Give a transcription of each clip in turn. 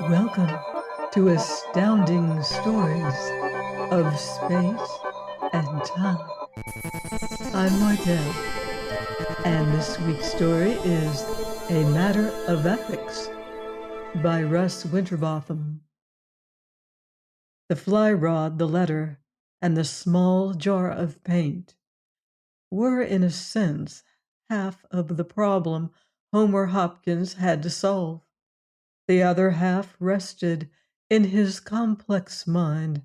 Welcome to Astounding Stories of Space and Time. I'm Martell, and this week's story is A Matter of Ethics by Russ Winterbotham. The fly rod, the letter, and the small jar of paint were, in a sense, half of the problem Homer Hopkins had to solve. The other half rested in his complex mind.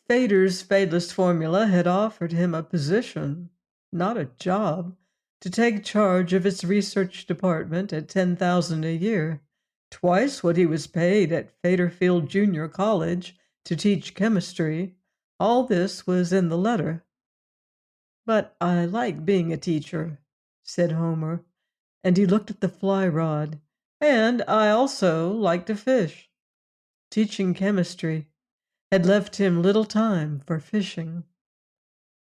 Fader's fadeless formula had offered him a position, not a job, to take charge of its research department at $10,000 a year, twice what he was paid at Faderfield Junior College to teach chemistry. All this was in the letter. "But I like being a teacher," said Homer, and he looked at the fly rod. "And I also like to fish." Teaching chemistry had left him little time for fishing.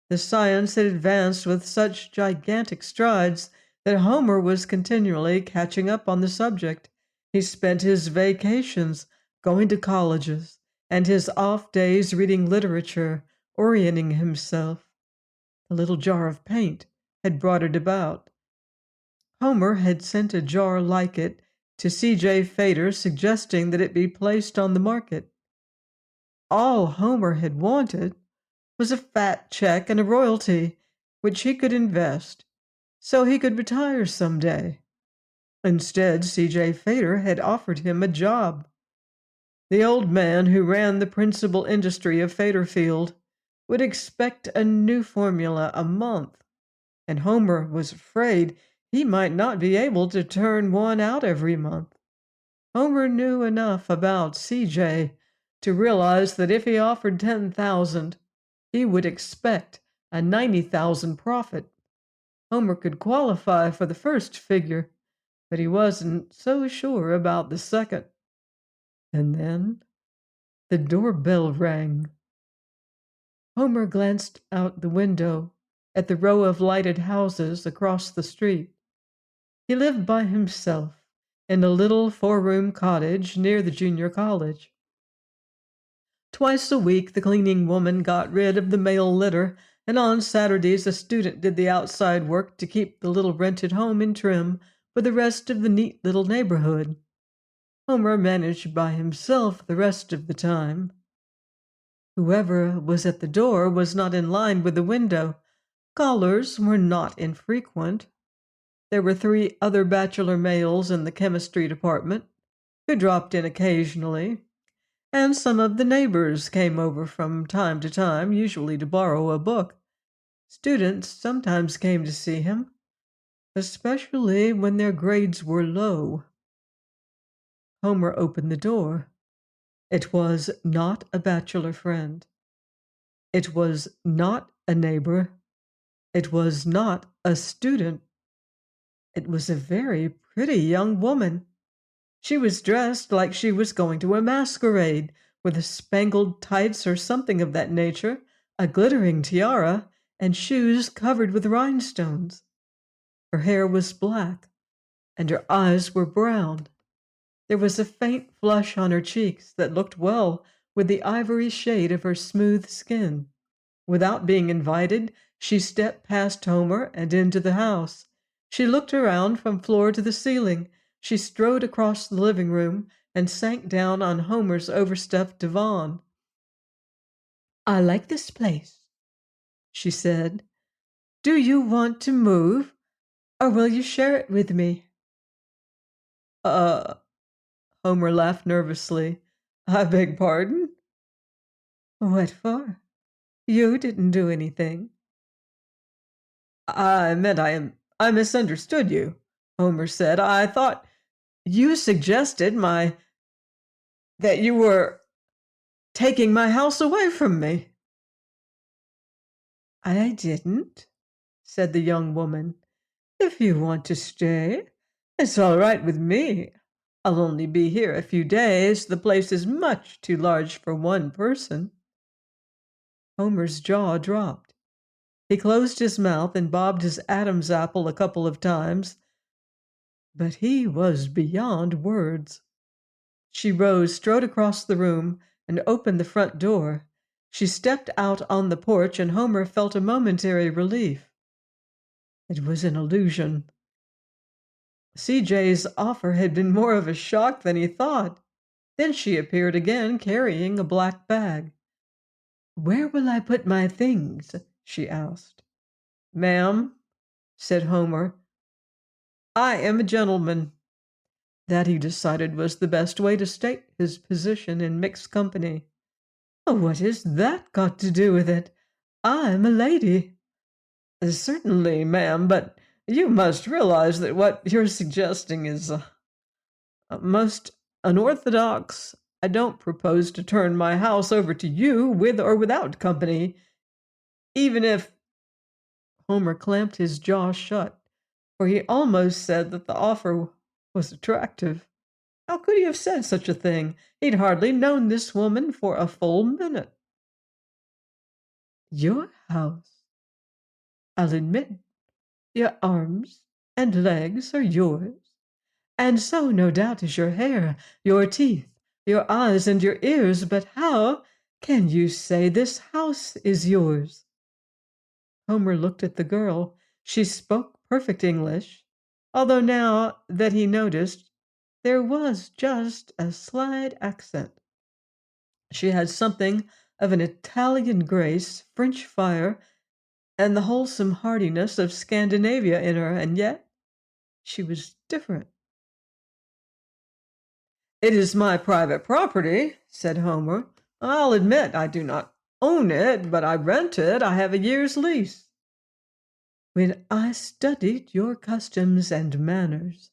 The science had advanced with such gigantic strides that Homer was continually catching up on the subject. He spent his vacations going to colleges and his off days reading literature, orienting himself. The little jar of paint had brought it about. Homer had sent a jar like it to C.J. Fader, suggesting that it be placed on the market. All Homer had wanted was a fat check and a royalty, which he could invest, so he could retire some day. Instead, C.J. Fader had offered him a job. The old man who ran the principal industry of Faderfield would expect a new formula a month, and Homer was afraid he might not be able to turn one out every month. Homer knew enough about C.J. to realize that if he offered 10,000, he would expect a 90,000 profit. Homer could qualify for the first figure, but he wasn't so sure about the second. And then the doorbell rang. Homer glanced out the window at the row of lighted houses across the street. He lived by himself in a little four-room cottage near the junior college. Twice a week, the cleaning woman got rid of the male litter, and on Saturdays, a student did the outside work to keep the little rented home in trim for the rest of the neat little neighborhood. Homer managed by himself the rest of the time. Whoever was at the door was not in line with the window. Callers were not infrequent. There were 3 other bachelor males in the chemistry department, who dropped in occasionally, and some of the neighbors came over from time to time, usually to borrow a book. Students sometimes came to see him, especially when their grades were low. Homer opened the door. It was not a bachelor friend. It was not a neighbor. It was not a student. It was a very pretty young woman. She was dressed like she was going to a masquerade, with spangled tights or something of that nature, a glittering tiara, and shoes covered with rhinestones. Her hair was black, and her eyes were brown. There was a faint flush on her cheeks that looked well with the ivory shade of her smooth skin. Without being invited, she stepped past Homer and into the house. She looked around from floor to the ceiling. She strode across the living room and sank down on Homer's overstuffed divan. "I like this place," she said. "Do you want to move, or will you share it with me?" Uh, Homer laughed nervously. "I beg pardon?" "What for? You didn't do anything." "I meant I misunderstood you," Homer said. "I thought you suggested that you were taking my house away from me." "I didn't," said the young woman. "If you want to stay, it's all right with me. I'll only be here a few days. The place is much too large for one person." Homer's jaw dropped. He closed his mouth and bobbed his Adam's apple a couple of times. but he was beyond words. She rose, strode across the room, and opened the front door. She stepped out on the porch, and Homer felt a momentary relief. It was an illusion. CJ's offer had been more of a shock than he thought. Then she appeared again, carrying a black bag. "Where will I put my things?" she asked. "Ma'am," said Homer, "I am a gentleman." That, he decided, was the best way to state his position in mixed company. "What has that got to do with it? I'm a lady." "Certainly, ma'am, but you must realize that what you're suggesting is most unorthodox. I don't propose to turn my house over to you with or without company, even if—" Homer clamped his jaw shut, for he almost said that the offer was attractive. How could he have said such a thing? He'd hardly known this woman for a full minute. "Your house, I'll admit. Your arms and legs are yours, and so, no doubt, is your hair, your teeth, your eyes, and your ears. But how can you say this house is yours?" Homer looked at the girl. She spoke perfect English, although now that he noticed, there was just a slight accent. She had something of an Italian grace, French fire, and the wholesome heartiness of Scandinavia in her, and yet she was different. "It is my private property," said Homer. "I'll admit I do not own it, but I rent it. I have a year's lease." "When I studied your customs and manners,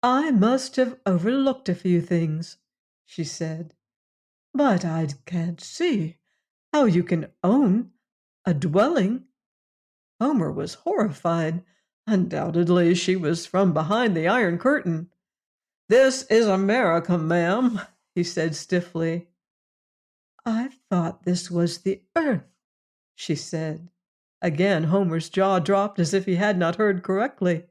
I must have overlooked a few things," she said. "But I can't see how you can own a dwelling." Homer was horrified. Undoubtedly she was from behind the Iron Curtain. "This is America, ma'am," he said stiffly. "I thought this was the earth," she said. Again Homer's jaw dropped as if he had not heard correctly.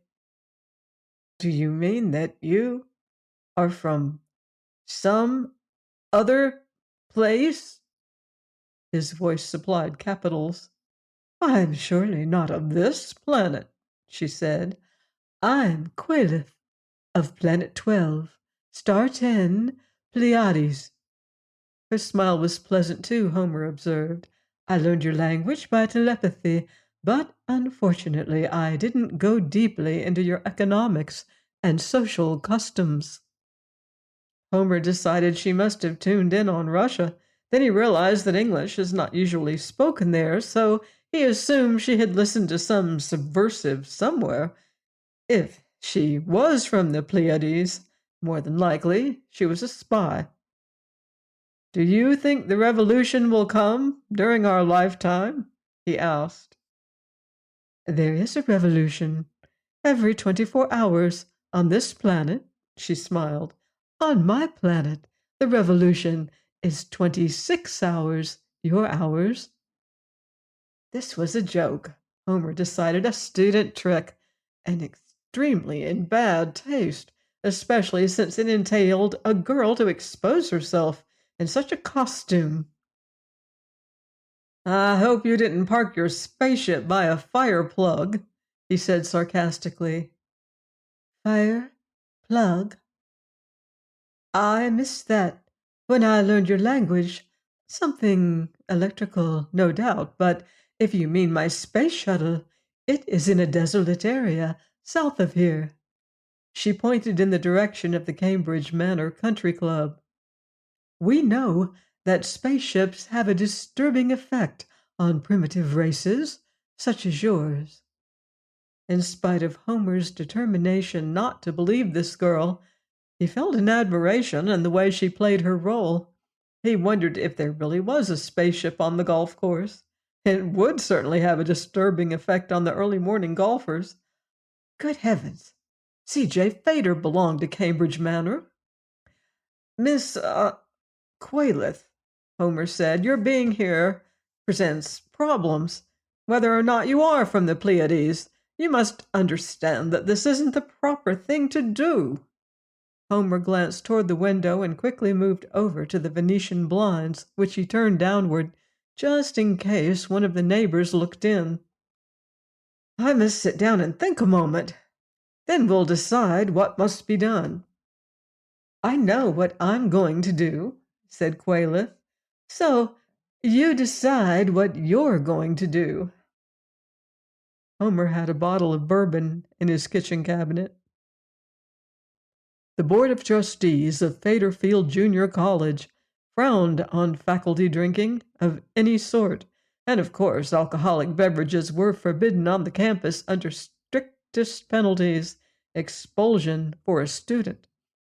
"Do you mean that you are from some other place?" His voice supplied capitals. "I'm surely not of this planet," she said. "I'm Quayleth, of Planet 12, Star 10, Pleiades." Her smile was pleasant, too, Homer observed. "I learned your language by telepathy, but unfortunately I didn't go deeply into your economics and social customs." Homer decided she must have tuned in on Russia. Then he realized that English is not usually spoken there, so he assumed she had listened to some subversive somewhere. If she was from the Pleiades, more than likely she was a spy. "Do you think the revolution will come during our lifetime?" he asked. "There is a revolution every 24 hours on this planet," she smiled. "On my planet, the revolution is 26 hours, your hours." This was a joke, Homer decided, a student trick, and extremely in bad taste, especially since it entailed a girl to expose herself in such a costume. "I hope you didn't park your spaceship by a fire plug," he said sarcastically. "Fire? Plug? I missed that when I learned your language. Something electrical, no doubt, but if you mean my space shuttle, it is in a desolate area south of here." She pointed in the direction of the Cambridge Manor Country Club. "We know that spaceships have a disturbing effect on primitive races, such as yours." In spite of Homer's determination not to believe this girl, he felt an admiration in the way she played her role. He wondered if there really was a spaceship on the golf course. It would certainly have a disturbing effect on the early morning golfers. Good heavens! C.J. Fader belonged to Cambridge Manor. "Miss Quayleth," Homer said, "your being here presents problems. Whether or not you are from the Pleiades, You must understand that this isn't the proper thing to do." Homer glanced toward the window and quickly moved over to the Venetian blinds, which he turned downward just in case one of the neighbors looked in. "I must sit down and think a moment. Then we'll decide what must be done." "I know what I'm going to do," said Quayleth. "So you decide what you're going to do." Homer had a bottle of bourbon in his kitchen cabinet. The Board of Trustees of Faderfield Junior College frowned on faculty drinking of any sort, and of course alcoholic beverages were forbidden on the campus under strictest penalties: expulsion for a student,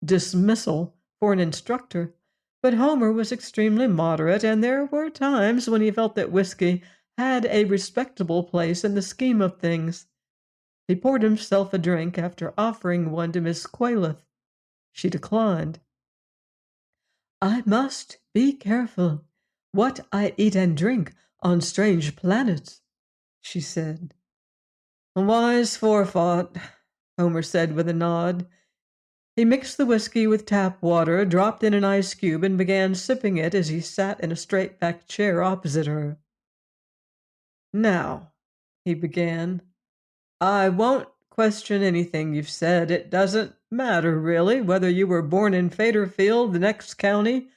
dismissal for an instructor. But Homer was extremely moderate, and there were times when he felt that whiskey had a respectable place in the scheme of things. He poured himself a drink after offering one to Miss Quayleth. She declined. "I must be careful what I eat and drink on strange planets," she said. "A wise forethought," Homer said with a nod. He mixed the whiskey with tap water, dropped in an ice cube, and began sipping it as he sat in a straight-backed chair opposite her. "Now," he began, "I won't question anything you've said. It doesn't matter, really, whether you were born in Faderfield, the next county,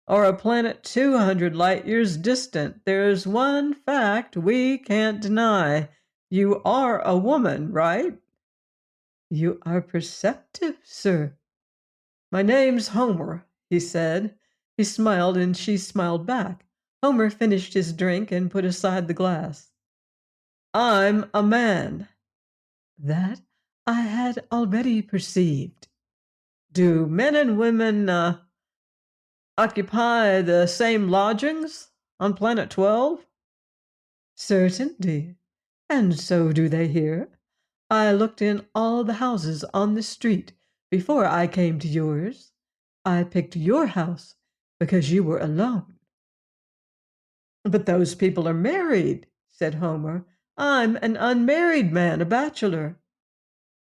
or a planet 200 light years distant. There's one fact we can't deny. You are a woman, right?" "You are perceptive, sir." "My name's Homer," he said. He smiled, and she smiled back. Homer finished his drink and put aside the glass. "I'm a man." "That I had already perceived." "Do men and women occupy the same lodgings on planet 12?" "Certainly, and so do they here. I looked in all the houses on the street before I came to yours. I picked your house because you were alone." "But those people are married," said Homer. "I'm an unmarried man, a bachelor."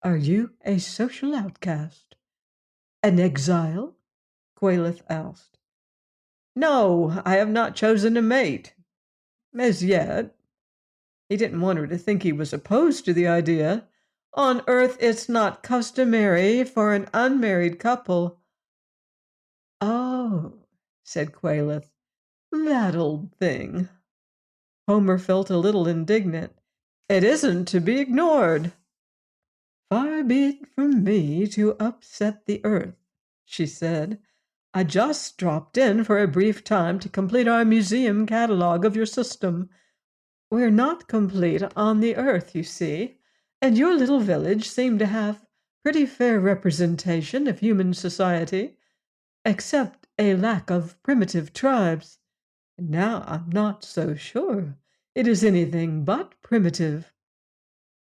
"Are you a social outcast? An exile?" Quayleth asked. "No, I have not chosen a mate. As yet." He didn't want her to think he was opposed to the idea. "On Earth it's not customary for an unmarried couple." "Oh," said Quayleth, "that old thing." Homer felt a little indignant. "It isn't to be ignored." "Far be it from me to upset the earth," she said. "I just dropped in for a brief time to complete our museum catalog of your system. We're not complete on the earth, you see, and your little village seemed to have pretty fair representation of human society, except a lack of primitive tribes. Now I'm not so sure it is anything but primitive."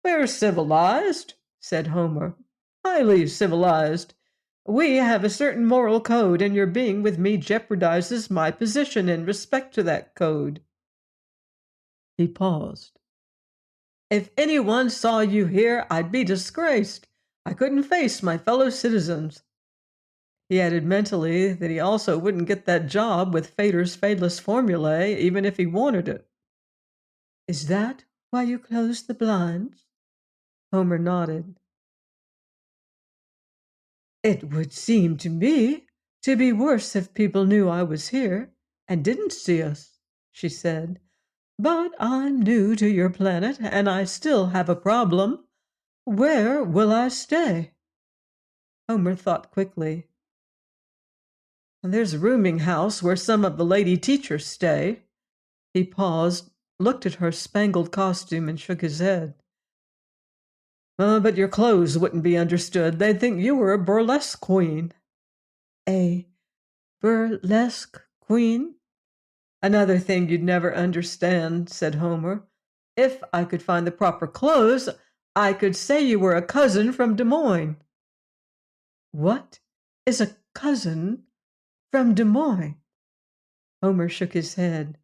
"We're civilized," said Homer. "Highly civilized. We have a certain moral code, and your being with me jeopardizes my position in respect to that code." He paused. "If anyone saw you here, I'd be disgraced. I couldn't face my fellow citizens." He added mentally that he also wouldn't get that job with Fader's fadeless formulae, even if he wanted it. "Is that why you closed the blinds?" Homer nodded. "It would seem to me to be worse if people knew I was here and didn't see us," she said. "But I'm new to your planet, and I still have a problem. Where will I stay?" Homer thought quickly. "There's a rooming house where some of the lady teachers stay." He paused, looked at her spangled costume, and shook his head. But your clothes wouldn't be understood. They'd think you were a burlesque queen." "A burlesque queen?" "Another thing you'd never understand," said Homer. "If I could find the proper clothes, I could say you were a cousin from Des Moines." "What is a cousin from Des Moines?" Homer shook his head.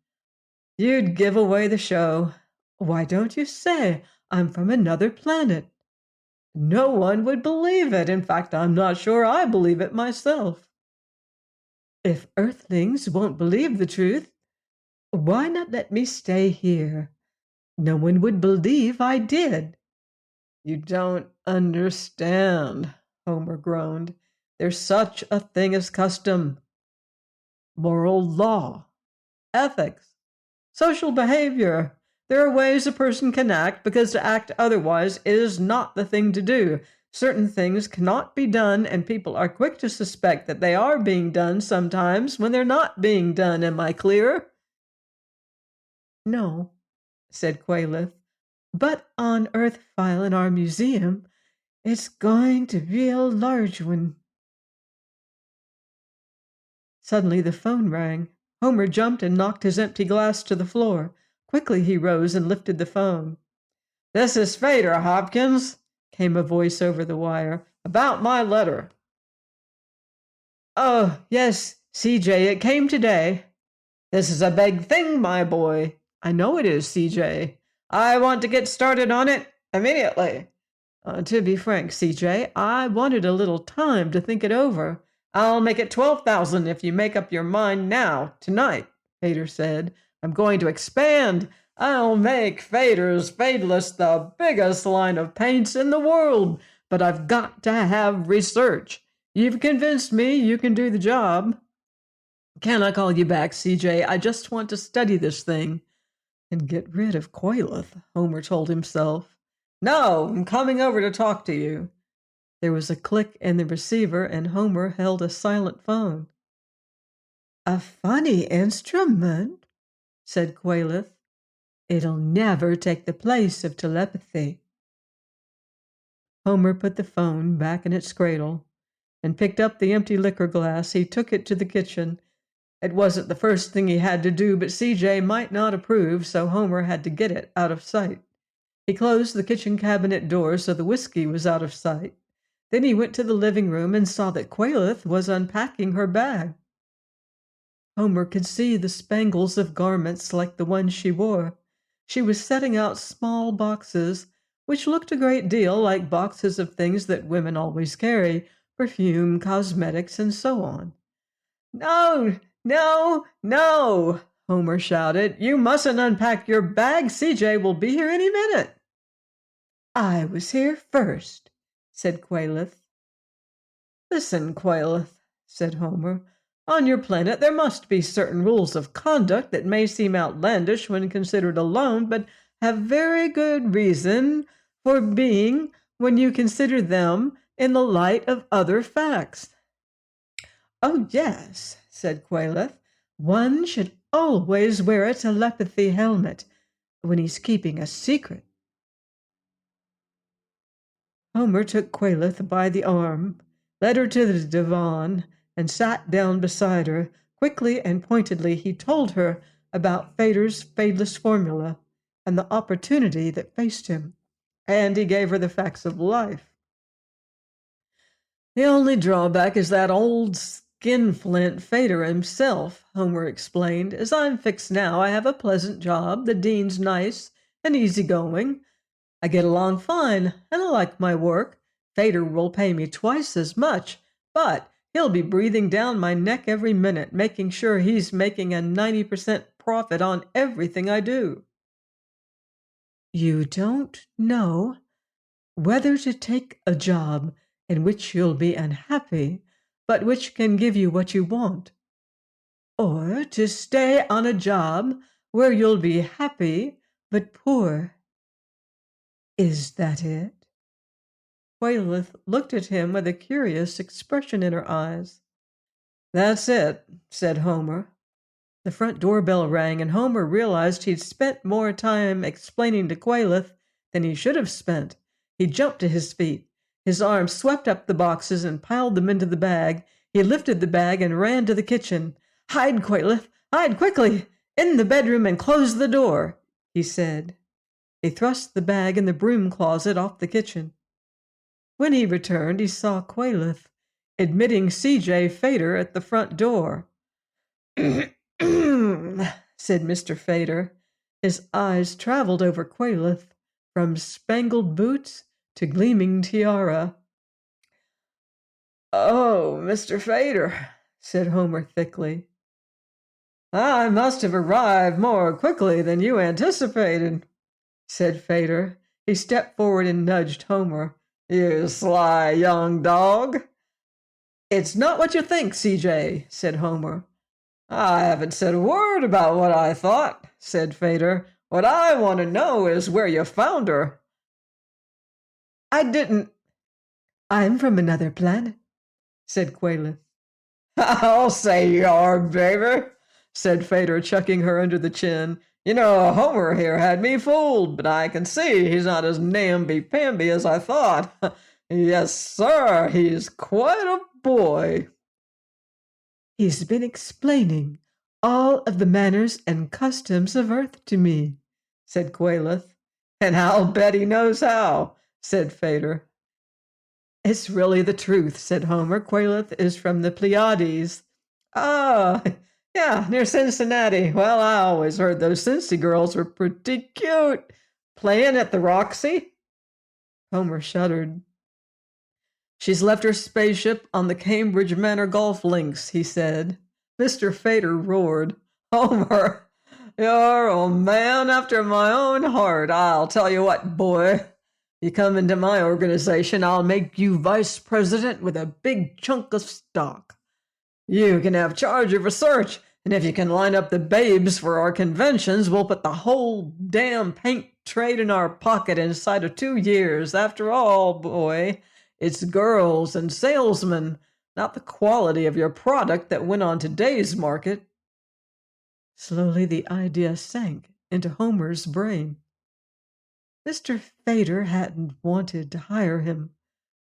"You'd give away the show." "Why don't you say I'm from another planet. No one would believe it. In fact, I'm not sure I believe it myself. If Earthlings won't believe the truth, why not let me stay here? No one would believe I did." "You don't understand," Homer groaned. "There's such a thing as custom, moral law, ethics, social behavior. There are ways a person can act because to act otherwise is not the thing to do. Certain things cannot be done, and people are quick to suspect that they are being done sometimes when they're not being done. Am I clear?" "No," said Quaylith, "but on Earth file in our museum, it's going to be a large one." Suddenly the phone rang. Homer jumped and knocked his empty glass to the floor. Quickly he rose and lifted the phone. "This is Fader, Hopkins," came a voice over the wire. "About my letter." "Oh, yes, CJ, it came today." "This is a big thing, my boy." "I know it is, CJ. I want to get started on it immediately." To be frank, CJ, I wanted a little time to think it over." "I'll make it 12,000 if you make up your mind now, tonight," Fader said. "I'm going to expand. I'll make Fader's Fadeless the biggest line of paints in the world, but I've got to have research. You've convinced me you can do the job." "Can I call you back, CJ? I just want to study this thing." "And get rid of Quaylith," Homer told himself. "No, I'm coming over to talk to you." There was a click in the receiver, and Homer held a silent phone. "A funny instrument," said Quaylith. "It'll never take the place of telepathy." Homer put the phone back in its cradle and picked up the empty liquor glass. He took it to the kitchen. It wasn't the first thing he had to do, but CJ might not approve, so Homer had to get it out of sight. He closed the kitchen cabinet door so the whiskey was out of sight. Then he went to the living room and saw that Quaylith was unpacking her bag. Homer could see the spangles of garments like the ones she wore. She was setting out small boxes, which looked a great deal like boxes of things that women always carry, perfume, cosmetics, and so on. "No, no, no!" Homer shouted. "You mustn't unpack your bag. CJ will be here any minute." "I was here first," said Quaylith. "Listen, Quaylith," said Homer. "On your planet there must be certain rules of conduct that may seem outlandish when considered alone, but have very good reason for being when you consider them in the light of other facts." "Oh, yes," said Quaylith. "One should always wear a telepathy helmet when he's keeping a secret." Homer took Quaylith by the arm, led her to the divan, and sat down beside her. Quickly and pointedly he told her about Fader's fadeless formula and the opportunity that faced him, and he gave her the facts of life. "The only drawback is that old skinflint Fader himself," Homer explained. "As I'm fixed now, I have a pleasant job. The dean's nice and easygoing. I get along fine, and I like my work. Fader will pay me twice as much, but he'll be breathing down my neck every minute, making sure he's making a 90% profit on everything I do." "You don't know whether to take a job in which you'll be unhappy, but which can give you what you want, or to stay on a job where you'll be happy but poor. Is that it?" Quaylith looked at him with a curious expression in her eyes. "That's it," said Homer. The front doorbell rang, and Homer realized he'd spent more time explaining to Quaylith than he should have spent. He jumped to his feet. His arm swept up the boxes and piled them into the bag. He lifted the bag and ran to the kitchen. "Hide, Quaylith! Hide quickly! In the bedroom and close the door," he said. He thrust the bag in the broom closet off the kitchen. When he returned, he saw Quaylith admitting C.J. Fader at the front door. "Said Mr. Fader. His eyes traveled over Quaylith from spangled boots to gleaming tiara. "Oh, Mr. Fader," said Homer thickly. "I must have arrived more quickly than you anticipated," said Fader. He stepped forward and nudged Homer. "You sly young dog." "It's not what you think, CJ," said Homer. "I haven't said a word about what I thought," said Fader. "What I want to know is where you found her." "I didn't." "I'm from another planet," said Quayleth. "I'll say you are, baby," said Fader, chucking her under the chin. "You know, Homer here had me fooled, but I can see he's not as namby-pamby as I thought. Yes, sir, he's quite a boy." "He's been explaining all of the manners and customs of Earth to me," said Quayleth. "And I'll bet he knows how," said Fader. "It's really the truth," said Homer. "Quayleth is from the Pleiades." "Oh, yeah, near Cincinnati. Well, I always heard those Cincy girls were pretty cute. Playing at the Roxy?" Homer shuddered. "She's left her spaceship on the Cambridge Manor golf links," he said. Mr. Fader roared. "Homer, you're a man after my own heart. I'll tell you what, boy. You come into my organization, I'll make you vice president with a big chunk of stock. You can have charge of research, and if you can line up the babes for our conventions, we'll put the whole damn paint trade in our pocket inside of 2 years. After all, boy, it's girls and salesmen, not the quality of your product that win on today's market." Slowly the idea sank into Homer's brain. Mr. Fader hadn't wanted to hire him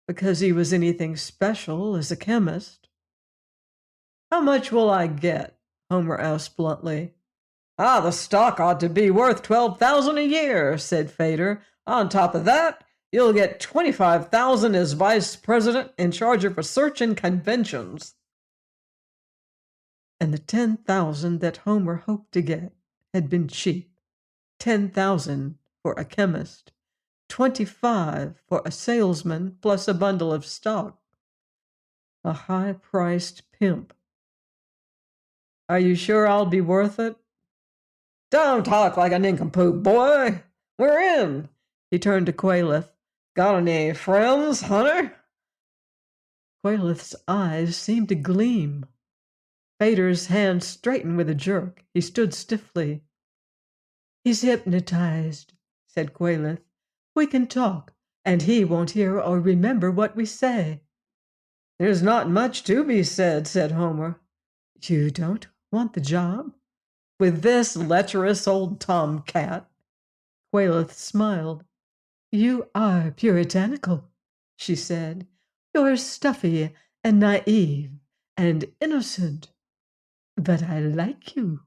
because he was anything special as a chemist. "How much will I get?" Homer asked bluntly. "The stock ought to be worth $12,000 a year," said Fader. "On top of that, you'll get $25,000 as vice president in charge of research and conventions." And the $10,000 that Homer hoped to get had been cheap. $10,000 for a chemist, $25,000 for a salesman, plus a bundle of stock. A high-priced pimp. "Are you sure I'll be worth it?" "Don't talk like a nincompoop, boy. We're in." He turned to Quayleth. "Got any friends, Hunter?" Quayleth's eyes seemed to gleam. Fader's hand straightened with a jerk. He stood stiffly. "He's hypnotized," said Quayleth. "We can talk, and he won't hear or remember what we say." "There's not much to be said," said Homer. "You don't want the job?" "With this lecherous old tomcat?" Quayleth smiled. "You are puritanical," she said. "You're stuffy and naive and innocent. But I like you."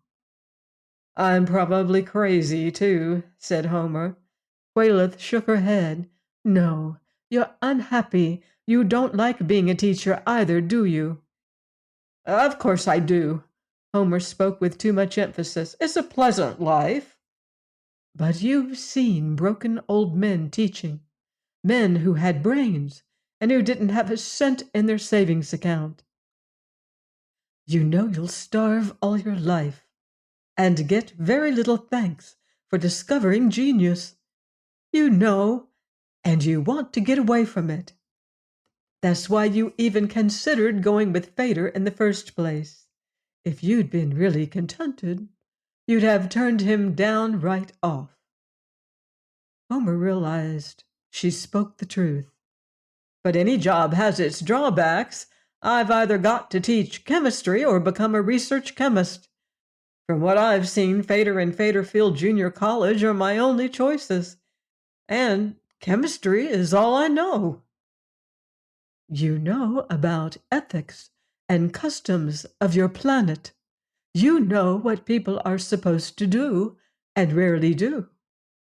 "I'm probably crazy, too," said Homer. Quayleth shook her head. "No, you're unhappy. You don't like being a teacher either, do you?" "Of course I do." Homer spoke with too much emphasis. "It's a pleasant life." "But you've seen broken old men teaching, men who had brains and who didn't have a cent in their savings account. You know you'll starve all your life and get very little thanks for discovering genius. You know, and you want to get away from it. That's why you even considered going with Fader in the first place. If you'd been really contented, you'd have turned him down right off." Homer realized she spoke the truth. "But any job has its drawbacks. I've either got to teach chemistry or become a research chemist. From what I've seen, Fader and Faderfield Junior College are my only choices. And chemistry is all I know." "You know about ethics and customs of your planet. You know what people are supposed to do and rarely do."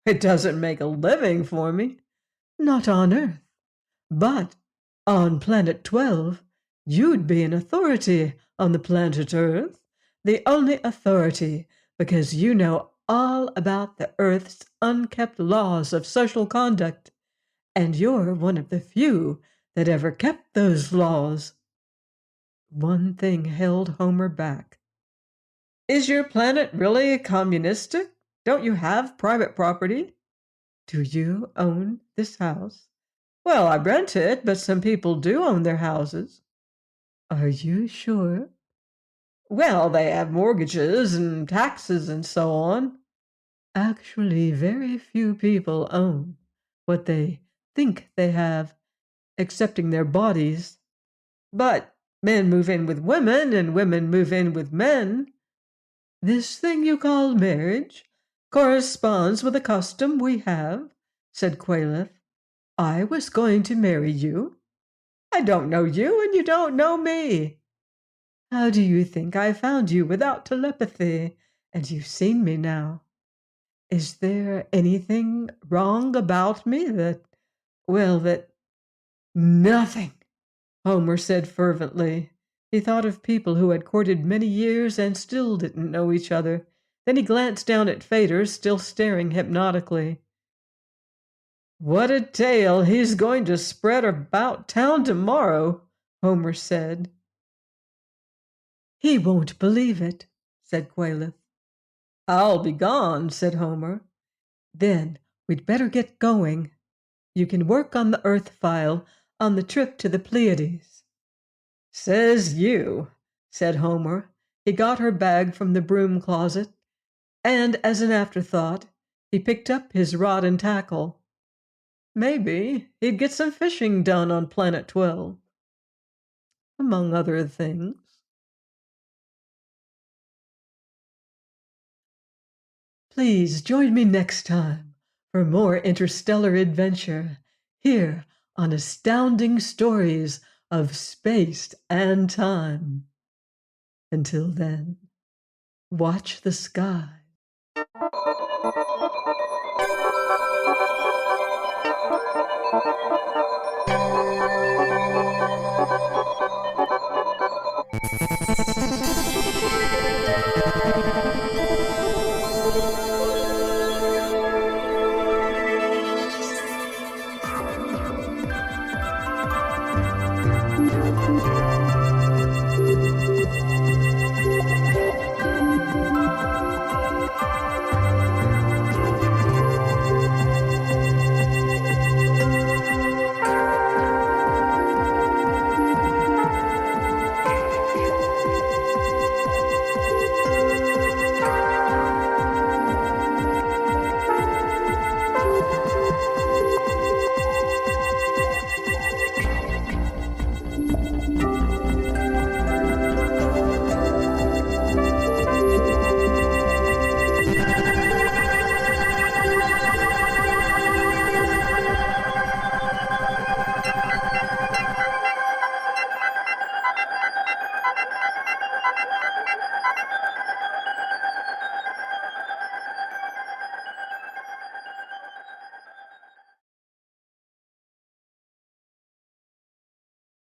"It doesn't make a living for me." "Not on Earth. But on Planet 12, you'd be an authority on the planet Earth. The only authority, because you know all about the Earth's unkept laws of social conduct, and you're one of the few that ever kept those laws. One thing held Homer back. Is your planet really communistic? Don't you have private property? Do you own this house? Well, I rent it, but some people do own their houses. Are you sure? Well, they have mortgages and taxes and so on. Actually, very few people own what they think they have, excepting their bodies. But men move in with women, and women move in with men. This thing you call marriage corresponds with a custom we have, said Quayleth. I was going to marry you. I don't know you, and you don't know me. How do you think I found you without telepathy? And you've seen me now. Is there anything wrong about me that nothing, Homer said fervently. He thought of people who had courted many years and still didn't know each other. Then he glanced down at Fader, still staring hypnotically. What a tale he's going to spread about town tomorrow, Homer said. He won't believe it, said Quayleth. I'll be gone, said Homer. Then we'd better get going. You can work on the Earth file on the trip to the Pleiades. Says you, said Homer. He got her bag from the broom closet, and as an afterthought, he picked up his rod and tackle. Maybe he'd get some fishing done on Planet 12, among other things. Please join me next time for more interstellar adventure here on Astounding Stories of Space and Time. Until then, watch the sky.